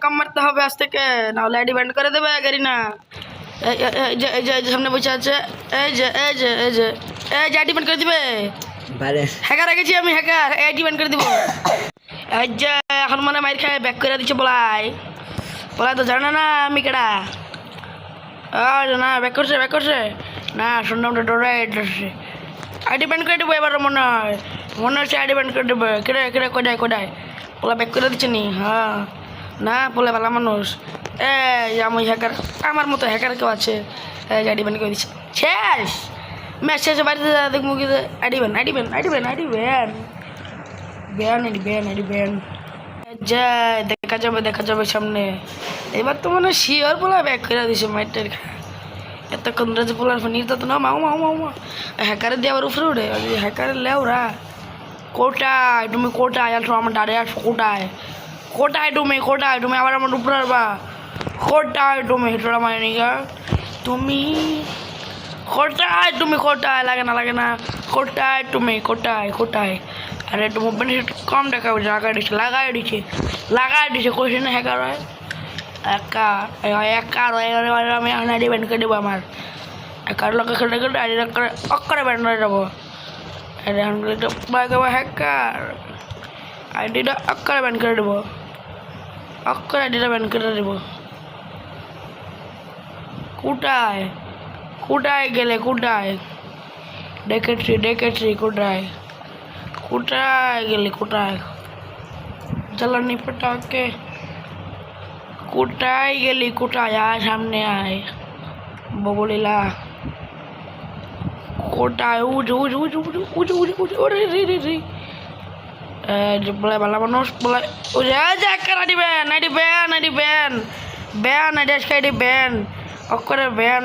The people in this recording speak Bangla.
কাম মারতে হবে আজ থেকে, নাহলে আইডি ব্যান্ড করে দেবে গাড়ি না। এই যে সামনে বসে আছে, এই যে আইডি ব্যান্ড করে দিবে। হ্যাকার রেখেছি আমি, হ্যাকার আইডি ব্যান্ড করে দিব। এই যে এখন মানে মাইর খায় ব্যাক করে দিচ্ছে, বলাই তো জানে না আমি কেডা। না ব্যাক করছে না, শুনলাম ডোরা আইডি ব্যান্ড করে দেবো এবার, মনে হচ্ছে আইডি ব্যান্ড করে দেবো। কেড়ে কোডায় পোলা ব্যাক করে দিচ্ছে নি। হ্যাঁ না পোলা ভালো মানুষ। আমি হ্যাকার, আমার মতো হ্যাকার কেউ আছে। আইডি ব্যান্ড করে দিচ্ছে, শেষ ম্যাচ শেষে বাড়িতে দেখবো কি আইডি ব্যান। যায় দেখা যাবে সামনে। এবার তো মানে শিওর পোলা ব্যাক করে দিছে মাইটের। এতক্ষণ রাজে পোলার নির্যাত না মাও হ্যাকারে দিয়ে আবার উপরে উঠে হ্যাকারে লেওরা। তুমি কোটায় আসো, আমার ডারে আসো। কোটায় তুমি আবার আমার উপরে আসবা। কোটায় তুমি হেঁটোরা মানে নিগা তুমি কোটায় লাগে না কোটায়। আরে একটু মুভমেন্ট কম দেখা লাগাই দিচ্ছে কোশ্চেন হ্যাকার হয় একা আমি আইডি ব্যান্ড করে দেবো। আমার একার লোকে খেলতে আইডি করে অক্করে ব্যান্ড করে দেবো। হ্যাকার আইডিটা অক্করে ব্যান্ড করে দেবো, আইডিটা ব্যান্ড করে দেবো। কোটায় গেলে দেখেছি কোটায় গেলে জ্বালানি পটাকে। কোটায় গেলি আয় সামনে আয় বলিলা। কোটায় বলে ভালো মানুষ বলে ব্যান অক্ষরে ব্যান।